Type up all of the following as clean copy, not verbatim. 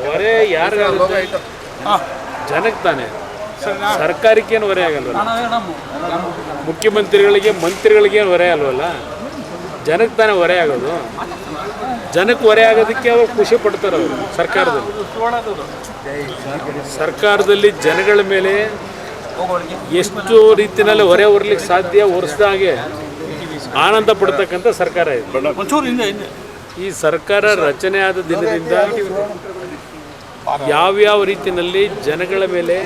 ಹೊರೆ ಯಾರಿಗಾಗುತ್ತೆ? ಜನಕ್ಕೆ ತಾನೆ, ಸರ್ಕಾರಕ್ಕೇನು ಹೊರೆ ಆಗಲ್ವಲ್ಲ, ಮುಖ್ಯಮಂತ್ರಿಗಳಿಗೆ ಮಂತ್ರಿಗಳಿಗೇನು ಹೊರೆ ಅಲ್ವಲ್ಲ, ಜನಕ್ಕೆ ತಾನೇ ಹೊರೆ ಆಗೋದು. ಜನಕ್ಕೆ ಹೊರೆ ಆಗೋದಕ್ಕೆ ಅವರು ಖುಷಿ ಪಡ್ತಾರೆ. ಅವರು ಸರ್ಕಾರದಲ್ಲಿ ಜನಗಳ ಮೇಲೆ ಎಷ್ಟು ರೀತಿಯಲ್ಲಿ ಹೊರೆ ಹೊರಲಿಕ್ಕೆ ಸಾಧ್ಯ ಹೊರಿಸ್ದಾಗೆ ಆನಂದ ಪಡ್ತಕ್ಕಂಥ ಸರ್ಕಾರ ಇದೆ. ಈ ಸರ್ಕಾರ ರಚನೆ ಆದ ದಿನದಿಂದ ಯಾವ್ಯಾವ ರೀತಿಯಲ್ಲಿ ಜನಗಳ ಮೇಲೆ,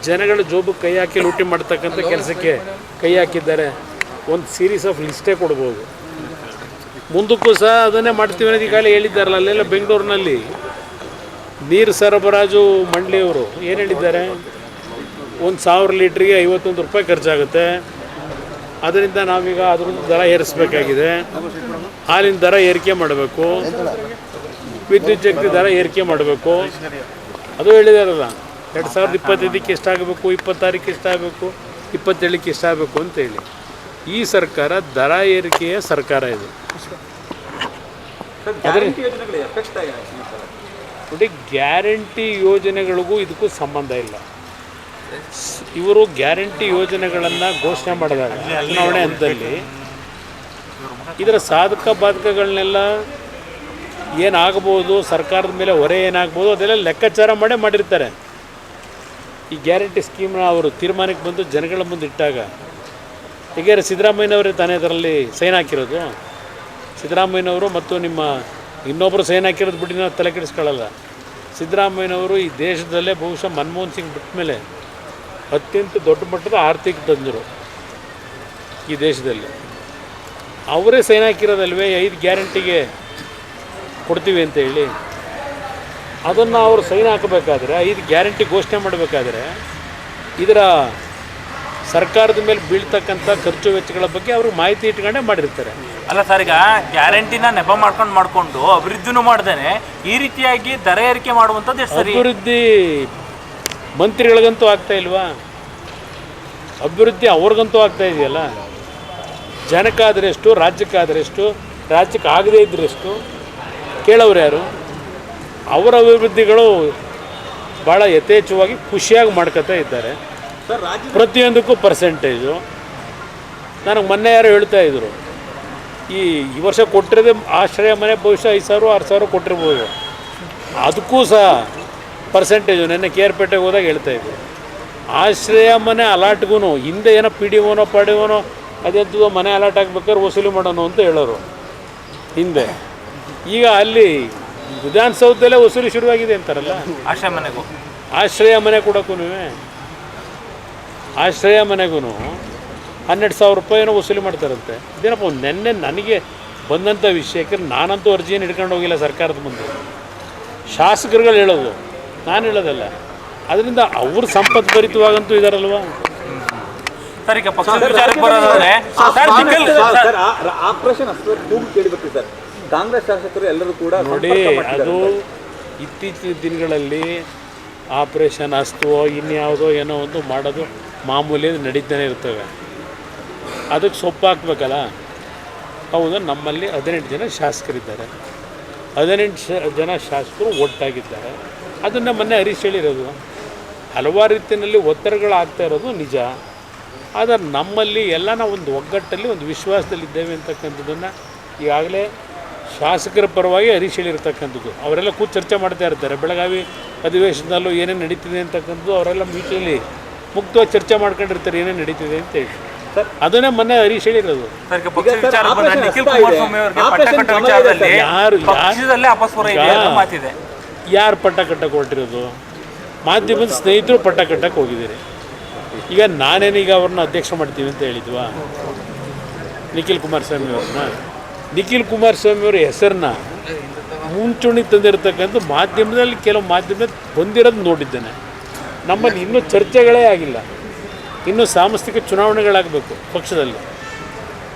ಜನಗಳ ಜೋಬು ಕೈ ಹಾಕಿ ಲೂಟಿ ಮಾಡ್ತಕ್ಕಂಥ ಕೆಲಸಕ್ಕೆ ಕೈ ಹಾಕಿದ್ದಾರೆ. ಒಂದು ಸೀರೀಸ್ ಆಫ್ ಲಿಸ್ಟೇ ಕೊಡ್ಬೋದು. ಮುಂದಕ್ಕೂ ಸಹ ಅದನ್ನೇ ಮಾಡ್ತೀವಿ ಅನ್ನೋದು ಈಗಾಗಲೇ ಹೇಳಿದ್ದಾರಲ್ಲ. ಅಲ್ಲೆಲ್ಲ ಬೆಂಗಳೂರಿನಲ್ಲಿ ನೀರು ಸರಬರಾಜು ಮಂಡಳಿಯವರು ಏನು ಹೇಳಿದ್ದಾರೆ, 1000 ಲೀಟ್ರಿಗೆ 51 ರೂಪಾಯಿ ಖರ್ಚಾಗುತ್ತೆ, ಅದರಿಂದ ನಾವೀಗ ಅದ್ರದ್ದು ದರ ಏರಿಸಬೇಕಾಗಿದೆ, ಹಾಲಿನ ದರ ಏರಿಕೆ ಮಾಡಬೇಕು, ವಿದ್ಯುತ್ ಶಕ್ತಿ ದರ ಏರಿಕೆ ಮಾಡಬೇಕು. ಅದು ಹೇಳಿದಾರಲ್ಲ, 2025ಕ್ಕೆ ಎಷ್ಟಾಗಬೇಕು, 26ಕ್ಕೆ ಎಷ್ಟಾಗಬೇಕು, 27ಕ್ಕೆ ಎಷ್ಟಾಗಬೇಕು ಅಂತೇಳಿ. ಈ ಸರ್ಕಾರ ದರ ಏರಿಕೆಯ ಸರ್ಕಾರ ಇದು. ನೋಡಿ, ಗ್ಯಾರಂಟಿ ಯೋಜನೆಗಳಿಗೂ ಇದಕ್ಕೂ ಸಂಬಂಧ ಇಲ್ಲ. ಇವರು ಗ್ಯಾರಂಟಿ ಯೋಜನೆಗಳನ್ನು ಘೋಷಣೆ ಮಾಡಿದಾಗ ಚುನಾವಣೆ ಹಂತದಲ್ಲಿ ಇದರ ಸಾಧಕ ಬಾಧಕಗಳನ್ನೆಲ್ಲ ಏನಾಗ್ಬೋದು, ಸರ್ಕಾರದ ಮೇಲೆ ಹೊರೆ ಏನಾಗ್ಬೋದು, ಅದೆಲ್ಲ ಲೆಕ್ಕಾಚಾರ ಮಾಡಿರ್ತಾರೆ. ಈ ಗ್ಯಾರಂಟಿ ಸ್ಕೀಮ್ನ ಅವರು ತೀರ್ಮಾನಕ್ಕೆ ಬಂದು ಜನಗಳ ಮುಂದೆ ಇಟ್ಟಾಗ, ಹೀಗೆ ಸಿದ್ದರಾಮಯ್ಯನವರೇ ತಾನೇ ಅದರಲ್ಲಿ ಸೈನ್ ಹಾಕಿರೋದು. ಸಿದ್ದರಾಮಯ್ಯನವರು ಮತ್ತು ನಿಮ್ಮ ಇನ್ನೊಬ್ಬರು ಸೈನ್ ಹಾಕಿರೋದು ಬಿಟ್ಟು ನಾವು ತಲೆ ಕೆಡಿಸ್ಕೊಳ್ಳಲ್ಲ. ಸಿದ್ದರಾಮಯ್ಯನವರು ಈ ದೇಶದಲ್ಲೇ ಬಹುಶಃ ಮನಮೋಹನ್ ಸಿಂಗ್ ಬಿಟ್ಟ ಮೇಲೆ ಅತ್ಯಂತ ದೊಡ್ಡ ಮಟ್ಟದ ಆರ್ಥಿಕ ತಜ್ಞರು ಈ ದೇಶದಲ್ಲಿ. ಅವರೇ ಸೈನ್ ಹಾಕಿರೋದಲ್ವೇ 5 ಗ್ಯಾರಂಟಿಗೆ ಕೊಡ್ತೀವಿ ಅಂತ ಹೇಳಿ. ಅದನ್ನು ಅವರು ಸೈನ್ ಹಾಕಬೇಕಾದ್ರೆ, 5 ಗ್ಯಾರಂಟಿ ಘೋಷಣೆ ಮಾಡಬೇಕಾದ್ರೆ ಇದರ ಸರ್ಕಾರದ ಮೇಲೆ ಬೀಳ್ತಕ್ಕಂಥ ಖರ್ಚು ವೆಚ್ಚಗಳ ಬಗ್ಗೆ ಅವ್ರಿಗೆ ಮಾಹಿತಿ ಇಟ್ಕೊಂಡೇ ಮಾಡಿರ್ತಾರೆ. ಅಲ್ಲ ಸರ್, ಈಗ ಗ್ಯಾರಂಟಿನ ನೆಪ ಮಾಡಿಕೊಂಡು ಅಭಿವೃದ್ಧಿನೂ ಮಾಡ್ದೇನೆ ಈ ರೀತಿಯಾಗಿ ದರ ಏರಿಕೆ ಮಾಡುವಂಥದ್ದು ಎಷ್ಟು ಸರಿ? ಅಭಿವೃದ್ಧಿ ಮಂತ್ರಿಗಳಿಗಂತೂ ಆಗ್ತಾ ಇಲ್ವಾ? ಅಭಿವೃದ್ಧಿ ಅವ್ರಿಗಂತೂ ಆಗ್ತಾ ಇದೆಯಲ್ಲ. ಜನಕ್ಕಾದರೆ ಎಷ್ಟು, ರಾಜ್ಯಕ್ಕಾದರೆ ಎಷ್ಟು, ರಾಜ್ಯಕ್ಕೆ ಆಗದೇ ಇದ್ದರೆಷ್ಟು ಕೇಳೋರು ಯಾರು? ಅವರ ಅಭಿವೃದ್ಧಿಗಳು ಭಾಳ ಯಥೇಚ್ಛವಾಗಿ ಖುಷಿಯಾಗಿ ಮಾಡ್ಕೊತಾ ಇದ್ದಾರೆ. ಪ್ರತಿಯೊಂದಕ್ಕೂ ಪರ್ಸೆಂಟೇಜು. ನನಗೆ ಮೊನ್ನೆ ಯಾರು ಹೇಳ್ತಾ ಇದ್ರು, ಈ ವರ್ಷ ಕೊಟ್ಟಿರೋದೇ ಆಶ್ರಯ ಮನೆ ಬಹುಶಃ 5,000-6,000 ಕೊಟ್ಟಿರ್ಬೋದು. ಅದಕ್ಕೂ ಸಹ ಪರ್ಸೆಂಟೇಜು ನೆನ್ನೆ ಕೇರ್ಪೇಟೆಗೆ ಹೋದಾಗ ಹೇಳ್ತಾಯಿದ್ರು. ಆಶ್ರಯ ಮನೆ ಅಲಾಟ್ಗೂ ಹಿಂದೆ ಏನೋ PDOನೋ PDOನೋ ಅದೆಂಥದ್ದು ಮನೆ ಅಲಾಟ್ ಆಗ್ಬೇಕಾದ್ರೆ ವಸೂಲಿ ಮಾಡೋಣ ಅಂತ ಹೇಳೋರು ಹಿಂದೆ. ಈಗ ಅಲ್ಲಿ ವಿಧಾನಸೌಧದಲ್ಲೇ ವಸೂಲಿ ಶುರುವಾಗಿದೆ ಅಂತಾರಲ್ಲ. ಆಶ್ರಯ ಮನೆ ಕೊಡೋಕ್ಕೂ ಆಶ್ರಯ ಮನೆಗೂ 12,000 ರೂಪಾಯಿನೋ ವಸೂಲಿ ಮಾಡ್ತಾರಂತೆ. ಇದೇನಪ್ಪ, ನೆನ್ನೆ ನನಗೆ ಬಂದಂಥ ವಿಷಯಕ್ಕೆ ನಾನಂತೂ ಅರ್ಜಿಯನ್ನು ಹಿಡ್ಕೊಂಡು ಹೋಗಿಲ್ಲ ಸರ್ಕಾರದ ಮುಂದೆ. ಶಾಸಕರುಗಳು ಹೇಳೋದು, ನಾನು ಹೇಳೋದಲ್ಲ. ಅದರಿಂದ ಅವರು ಸಂಪತ್ತು ಭರಿತವಾಗಂತೂ ಇದಾರಲ್ವ. ಕಾಂಗ್ರೆಸ್ ಶಾಸಕರು ಎಲ್ಲರೂ ಕೂಡ ನೋಡಿ, ಅದು ಇತ್ತೀಚಿನ ದಿನಗಳಲ್ಲಿ ಆಪರೇಷನ್ ಅಸ್ತವೋ ಇನ್ಯಾವುದೋ ಏನೋ ಒಂದು ಮಾಡೋದು ಮಾಮೂಲಿ ನಡೀತಾನೆ ಇರ್ತವೆ. ಅದಕ್ಕೆ ಸೊಪ್ಪು ಹಾಕ್ಬೇಕಲ್ಲ. ಹೌದು, ನಮ್ಮಲ್ಲಿ 18 ಜನ ಶಾಸಕರಿದ್ದಾರೆ. 18 ಜನ ಶಾಸಕರು ಒಟ್ಟಾಗಿದ್ದಾರೆ. ಅದನ್ನು ಮೊನ್ನೆ ಹರೀಶ್ ಹೇಳಿರೋದು. ಹಲವಾರು ರೀತಿಯಲ್ಲಿ ಒತ್ತಡಗಳಾಗ್ತಾ ಇರೋದು ನಿಜ. ಆದರೆ ನಮ್ಮಲ್ಲಿ ಎಲ್ಲ ಒಂದು ಒಗ್ಗಟ್ಟಲ್ಲಿ ಒಂದು ವಿಶ್ವಾಸದಲ್ಲಿದ್ದೇವೆ ಅಂತಕ್ಕಂಥದ್ದನ್ನು ಈಗಾಗಲೇ ಶಾಸಕರ ಪರವಾಗಿ ಹರೀಶ್ ಹೇಳಿರ್ತಕ್ಕಂಥದ್ದು. ಅವರೆಲ್ಲ ಕೂತು ಚರ್ಚೆ ಮಾಡ್ತಾ ಇರ್ತಾರೆ. ಬೆಳಗಾವಿ ಅಧಿವೇಶನದಲ್ಲೂ ಏನೇನು ನಡೀತಿದೆ ಅಂತಕ್ಕಂಥದ್ದು ಅವರೆಲ್ಲ ಮ್ಯೂಚುವಲಿ ಮುಕ್ತವಾಗಿ ಚರ್ಚೆ ಮಾಡ್ಕೊಂಡಿರ್ತಾರೆ ಏನೇನು ನಡೀತಿದೆ ಅಂತ ಹೇಳಿ. ಅದನ್ನೇ ಮೊನ್ನೆ ಹರೀಶ್ ಹೇಳಿರೋದು. ಯಾರು ಪಟ್ಟ ಕಟ್ಟಕ್ಕೆ ಹೊರಟಿರೋದು? ಮಾಧ್ಯಮದ ಸ್ನೇಹಿತರು ಪಟ್ಟ ಕಟ್ಟಕ್ಕೆ ಹೋಗಿದ್ದೀರಿ. ಈಗ ನಾನೇನೀಗ ಅವ್ರನ್ನ ಅಧ್ಯಕ್ಷ ಮಾಡ್ತೀವಿ ಅಂತ ಹೇಳಿದ್ವಾ ನಿಖಿಲ್ ಕುಮಾರಸ್ವಾಮಿ ಅವ್ರನ್ನ? ನಿಖಿಲ್ ಕುಮಾರಸ್ವಾಮಿ ಅವರ ಹೆಸರನ್ನ ಮುಂಚೂಣಿ ತಂದಿರತಕ್ಕಂಥ ಮಾಧ್ಯಮದಲ್ಲಿ ಕೆಲವು ಮಾಧ್ಯಮದಲ್ಲಿ ಬಂದಿರೋದು ನೋಡಿದ್ದೇನೆ. ನಮ್ಮಲ್ಲಿ ಇನ್ನೂ ಚರ್ಚೆಗಳೇ ಆಗಿಲ್ಲ. ಇನ್ನೂ ಸಾಂಸ್ಥಿಕ ಚುನಾವಣೆಗಳಾಗಬೇಕು ಪಕ್ಷದಲ್ಲಿ.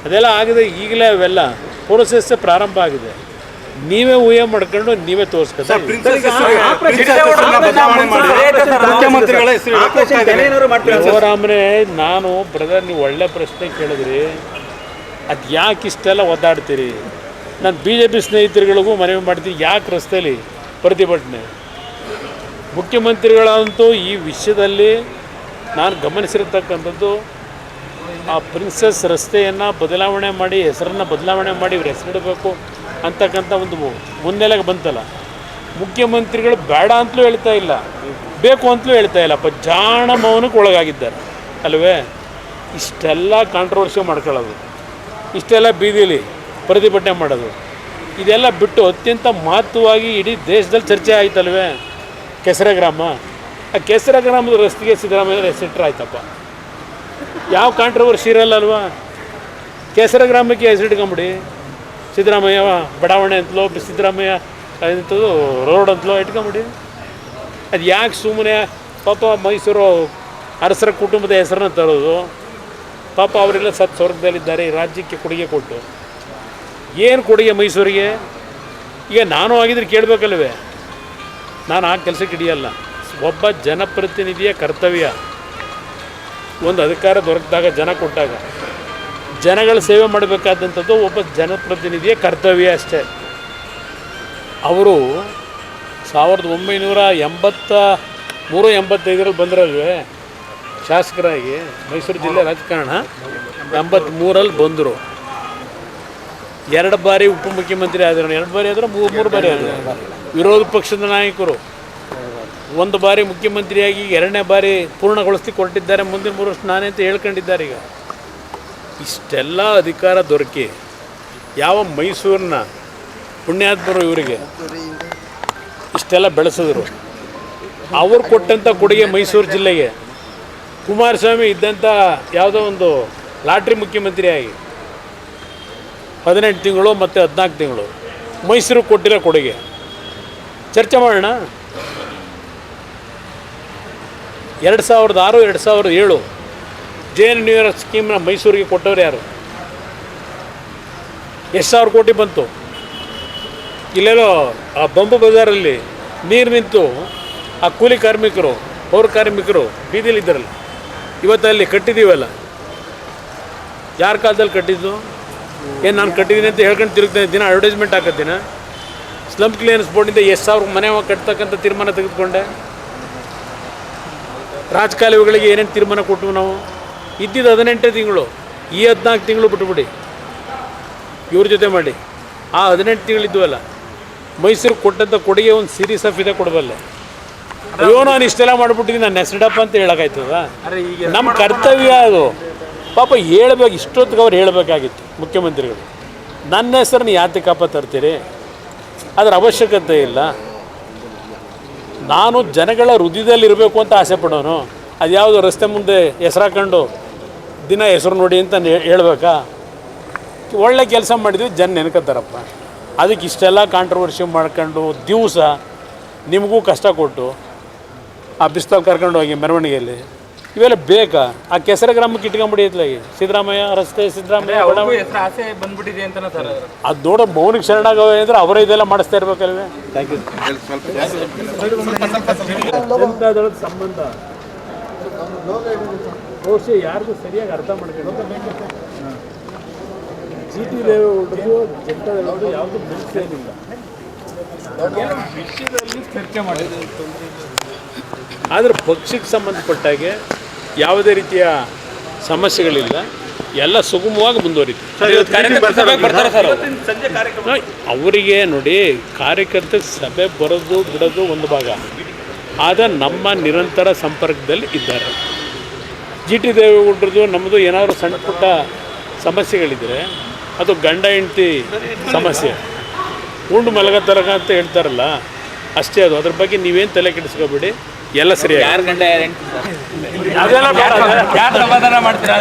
ಅದೆಲ್ಲ ಆಗಿದೆ. ಈಗಲೇ ಅವೆಲ್ಲ ಪ್ರೋಸೆಸ್ಸೇ ಪ್ರಾರಂಭ ಆಗಿದೆ. ನೀವೇ ಊಹೆ ಮಾಡ್ಕೊಂಡು ನೀವೇ ತೋರಿಸ್ಕೊತಾರೆ. ಶಿವರಾಮನೇ, ನಾನು ಬ್ರದರ್ ನೀವು ಒಳ್ಳೆ ಪ್ರಶ್ನೆ ಕೇಳಿದ್ರಿ. ಅದು ಯಾಕೆ ಇಷ್ಟೆಲ್ಲ ಒದ್ದಾಡ್ತೀರಿ? ನಾನು BJP ಸ್ನೇಹಿತರುಗಳಿಗೂ ಮನವಿ ಮಾಡ್ತೀನಿ, ಯಾಕೆ ರಸ್ತೆಯಲ್ಲಿ ಪ್ರತಿಭಟನೆ? ಮುಖ್ಯಮಂತ್ರಿಗಳಂತೂ ಈ ವಿಷಯದಲ್ಲಿ ನಾನು ಗಮನಿಸಿರ್ತಕ್ಕಂಥದ್ದು, ಆ ಪ್ರಿನ್ಸಸ್ ರಸ್ತೆಯನ್ನು ಬದಲಾವಣೆ ಮಾಡಿ, ಹೆಸರನ್ನು ಬದಲಾವಣೆ ಮಾಡಿ ಇವ್ರ ಹೆಸರಿಡಬೇಕು ಅಂತಕ್ಕಂಥ ಒಂದು ಮುನ್ನೆಲೆಗೆ ಬಂತಲ್ಲ. ಮುಖ್ಯಮಂತ್ರಿಗಳು ಬೇಡ ಅಂತಲೂ ಹೇಳ್ತಾ ಇಲ್ಲ, ಬೇಕು ಅಂತಲೂ ಹೇಳ್ತಾ ಇಲ್ಲ, ಜಾಣ ಮೌನಕ್ಕೆ ಒಳಗಾಗಿದ್ದಾರೆ ಅಲ್ವೇ? ಇಷ್ಟೆಲ್ಲ ಕಾಂಟ್ರವರ್ಸಿ ಮಾಡ್ಕೊಳ್ಳೋದು, ಇಷ್ಟೆಲ್ಲ ಬೀದಿಲಿ ಪ್ರತಿಭಟನೆ ಮಾಡೋದು, ಇದೆಲ್ಲ ಬಿಟ್ಟು ಅತ್ಯಂತ ಮಹತ್ವವಾಗಿ ಇಡೀ ದೇಶದಲ್ಲಿ ಚರ್ಚೆ ಆಯ್ತಲ್ವೇ ಕೆಸರೆ ಗ್ರಾಮ. ಆ ಕೆಸರೆ ಗ್ರಾಮದ ರಸ್ತೆಗೆ ಸಿದ್ದರಾಮಯ್ಯ ಹೆಸರಿಟ್ರೆ ಆಯ್ತಪ್ಪ, ಯಾವ ಕಾಂಟ್ರವರ್ಸಿ ಇರಲ್ಲಲ್ವಾ? ಕೆಸರೆ ಗ್ರಾಮಕ್ಕೆ ಹೆಸರಿಟ್ಕೊಂಬಿಡಿ, ಸಿದ್ದರಾಮಯ್ಯ ಬಡಾವಣೆ ಅಂತಲೋ, ಸಿದ್ದರಾಮಯ್ಯ ಎಂಥದ್ದು ರೋಡ್ ಅಂತಲೋ ಇಟ್ಕೊಂಬಿಡಿ. ಅದು ಯಾಕೆ ಸುಮ್ಮನೆ ಪಾಪ ಮೈಸೂರು ಅರಸರ ಕುಟುಂಬದ ಹೆಸರನ್ನ ತರೋದು? ಪಾಪ ಅವರೆಲ್ಲ ಸತ್ ಸ್ವರ್ಗದಲ್ಲಿದ್ದಾರೆ, ಈ ರಾಜ್ಯಕ್ಕೆ ಕೊಡುಗೆ ಕೊಟ್ಟು. ಏನು ಕೊಡುಗೆ ಮೈಸೂರಿಗೆ? ಈಗ ನಾನು ಆಗಿದ್ರೆ ಕೇಳಬೇಕಲ್ವೇ? ನಾನು ಆ ಕೆಲಸಕ್ಕೆ ಹಿಡಿಯಲ್ಲ. ಒಬ್ಬ ಜನಪ್ರತಿನಿಧಿಯ ಕರ್ತವ್ಯ, ಒಂದು ಅಧಿಕಾರ ದೊರಕಿದಾಗ, ಜನ ಕೊಟ್ಟಾಗ ಜನಗಳ ಸೇವೆ ಮಾಡಬೇಕಾದಂಥದ್ದು ಒಬ್ಬ ಜನಪ್ರತಿನಿಧಿಯ ಕರ್ತವ್ಯ ಅಷ್ಟೇ. ಅವರು 1983-85 ಬಂದಿರಲ್ವೇ ಶಾಸಕರಾಗಿ ಮೈಸೂರು ಜಿಲ್ಲೆ ರಾಜಕಾರಣ. 83 ಬಂದರು, 2 ಬಾರಿ ಉಪಮುಖ್ಯಮಂತ್ರಿ ಆದರು, 2 ಬಾರಿ ಆದರೂ 3 ಬಾರಿ ಆದರು. ವಿರೋಧ ಪಕ್ಷದ ನಾಯಕರು 1 ಬಾರಿ ಮುಖ್ಯಮಂತ್ರಿಯಾಗಿ 2ನೇ ಬಾರಿ ಪೂರ್ಣಗೊಳಿಸಿ ಕೊಟ್ಟಿದ್ದಾರೆ. ಮುಂದಿನ 3 ವರ್ಷ ನಾನೇ ಅಂತ ಹೇಳ್ಕೊಂಡಿದ್ದಾರೆ. ಈಗ ಇಷ್ಟೆಲ್ಲ ಅಧಿಕಾರ ದೊರಕಿ ಯಾವ ಮೈಸೂರಿನ ಪುಣ್ಯಾತ್ಮರು ಇವರಿಗೆ ಇಷ್ಟೆಲ್ಲ ಬೆಳೆಸಿದ್ರು? ಅವ್ರು ಕೊಟ್ಟಂಥ ಕೊಡುಗೆ ಮೈಸೂರು ಜಿಲ್ಲೆಗೆ. ಕುಮಾರಸ್ವಾಮಿ ಇದ್ದಂಥ ಯಾವುದೋ ಒಂದು ಲಾಟ್ರಿ ಮುಖ್ಯಮಂತ್ರಿಯಾಗಿ 18 ತಿಂಗಳು ಮತ್ತು 14 ತಿಂಗಳು ಮೈಸೂರಿಗೆ ಕೊಟ್ಟಿರೋ ಕೊಡುಗೆ ಚರ್ಚೆ ಮಾಡೋಣ. 2006-2007 JNUR ಸ್ಕೀಮ್ನ ಮೈಸೂರಿಗೆ ಕೊಟ್ಟವ್ರು ಯಾರು? ಎಷ್ಟು ಸಾವಿರ ಕೋಟಿ ಬಂತು? ಇಲ್ಲೆಲ್ಲೋ ಆ ಬಂಬು ಬಜಾರಲ್ಲಿ ನೀರು ನಿಂತು ಆ ಕೂಲಿ ಕಾರ್ಮಿಕರು, ಪೌರ ಕಾರ್ಮಿಕರು ಬೀದಿಲಿದ್ದಾರಲ್ಲ, ಇವತ್ತಲ್ಲಿ ಕಟ್ಟಿದ್ದೀವಲ್ಲ, ಯಾರ ಕಾಲದಲ್ಲಿ ಕಟ್ಟಿದ್ದು? ಏನು ನಾನು ಕಟ್ಟಿದ್ದೀನಿ ಅಂತ ಹೇಳ್ಕೊಂಡು ತಿರುಗ್ತಾ ದಿನ ಅಡ್ವರ್ಟೈಸ್ಮೆಂಟ್ ಹಾಕತ್ತೀನ? ಸ್ಲಮ್ ಕ್ಲಿಯರೆನ್ಸ್ ಬೋರ್ಡಿಂದ ಎಷ್ಟು ಸಾವಿರ ಮನೆ ಕಟ್ತಕ್ಕಂಥ ತೀರ್ಮಾನ ತೆಗೆದುಕೊಂಡೆ. ರಾಜಕಾಲುವೆಗಳಿಗೆ ಏನೇನು ತೀರ್ಮಾನ ಕೊಟ್ಟು ನಾವು ಇದ್ದಿದ್ದು 18 ತಿಂಗಳು, ಈ 14 ತಿಂಗಳು ಬಿಟ್ಬಿಡಿ ಇವ್ರ ಜೊತೆ ಮಾಡಿ. ಆ 18 ತಿಂಗಳಿದ್ವಲ್ಲ, ಮೈಸೂರಿಗೆ ಕೊಟ್ಟಂಥ ಕೊಡುಗೆ ಒಂದು ಸೀರೀಸ್ ಆಫ್ ಇದೆ ಕೊಡಬಲ್ಲೆ. ಅಯ್ಯೋ ನಾನು ಇಷ್ಟೆಲ್ಲ ಮಾಡಿಬಿಟ್ಟಿದ್ದೀನಿ, ನಾನು ಹೆಸರಿಡಪ್ಪ ಅಂತ ಹೇಳೋಕ್ಕಾಯ್ತದ? ನಮ್ಮ ಕರ್ತವ್ಯ ಅದು. ಪಾಪ ಹೇಳ್ಬೇಕು, ಇಷ್ಟೊತ್ತಿಗೆ ಅವ್ರು ಹೇಳಬೇಕಾಗಿತ್ತು ಮುಖ್ಯಮಂತ್ರಿಗಳು. ನನ್ನ ಹೆಸರನ್ನ ಯಾತಕಪ್ಪ ತರ್ತೀರಿ? ಅದರ ಅವಶ್ಯಕತೆ ಇಲ್ಲ. ನಾನು ಜನಗಳ ಹೃದಯದಲ್ಲಿ ಇರಬೇಕು ಅಂತ ಆಸೆ ಪಡೋನು. ಅದು ಯಾವುದು ರಸ್ತೆ ಮುಂದೆ ಹೆಸರು ಹಾಕೊಂಡು ದಿನ ಹೆಸರು ನೋಡಿ ಅಂತ ಹೇಳ್ಬೇಕಾ? ಒಳ್ಳೆ ಕೆಲಸ ಮಾಡಿದ್ವಿ, ಜನ ನೆನ್ಕೋತಾರಪ್ಪ. ಅದಕ್ಕೆ ಇಷ್ಟೆಲ್ಲ ಕಾಂಟ್ರವರ್ಸಿ ಮಾಡ್ಕೊಂಡು ದಿವಸ ನಿಮಗೂ ಕಷ್ಟ ಕೊಟ್ಟು ಆ ಬಿಸ್ತಲ್ಲಿ ಕರ್ಕೊಂಡು ಹೋಗಿ ಮೆರವಣಿಗೆಯಲ್ಲಿ ಇವೆಲ್ಲ ಬೇಕಾ? ಆ ಕೆಸರೆ ಗ್ರಾಮಕ್ಕೆ ಇಟ್ಕೊಂಬಿಡಿ ಇತ್ಲಾಗಿ ಸಿದ್ದರಾಮಯ್ಯ ರಸ್ತೆ, ಸಿದ್ದರಾಮಯ್ಯ ಆಸೆ ಬಂದ್ಬಿಟ್ಟಿದೆ ಅಂತ ಸರ್. ಅದು ನೋಡೋ ಮೌನಿಗೆ ಶರಣಾಗವೆ ಅಂದರೆ ಅವರೇ ಇದೆಲ್ಲ ಮಾಡಿಸ್ತಾ ಇರ್ಬೇಕಲ್ವೇ? ಜನತಾದಳದ ಸಂಬಂಧ ಬಹುಶಃ ಯಾರಿಗೂ ಸರಿಯಾಗಿ ಅರ್ಥ ಮಾಡ್ಕೊಂಡು GT ದೇವೇಗೌಡರು ಜನತಾದಳದ್ದು ಯಾವುದು ಬೆಳೆಸೇನಿಲ್ಲ, ವಿಷಯದಲ್ಲಿ ಚರ್ಚೆ ಮಾಡಿದ್ರು. ಆದರೆ ಪಕ್ಷಕ್ಕೆ ಸಂಬಂಧಪಟ್ಟಾಗೆ ಯಾವುದೇ ರೀತಿಯ ಸಮಸ್ಯೆಗಳಿಲ್ಲ, ಎಲ್ಲ ಸುಗಮವಾಗಿ ಮುಂದುವರಿತು. ಅವರಿಗೆ ನೋಡಿ, ಕಾರ್ಯಕರ್ತರ ಸಭೆ ಬರೋದು ಬಿಡೋದು ಒಂದು ಭಾಗ, ಆದರೆ ನಮ್ಮ ನಿರಂತರ ಸಂಪರ್ಕದಲ್ಲಿ ಇದ್ದಾರೆ. GT ದೇವೇಗೌಡರದು ನಮ್ಮದು ಏನಾದರೂ ಸಣ್ಣ ಪುಟ್ಟ ಸಮಸ್ಯೆಗಳಿದ್ದರೆ ಅದು ಗಂಡ ಹೆಂಡತಿ ಸಮಸ್ಯೆ, ಉಂಡು ಮಲಗತ್ತರಗ ಅಂತ ಹೇಳ್ತಾರಲ್ಲ, ಅಷ್ಟೇ ಅದು. ಅದ್ರ ಬಗ್ಗೆ ನೀವೇನು ತಲೆ ಕೆಡಿಸ್ಕೋಬೇಡಿ, ಎಲ್ಲ ಸರಿಯಾಗಿ. ಯಾರು ಗಂಡ ಯಾರು ಸಮಾಧಾನ ಮಾಡ್ತೀರಾ?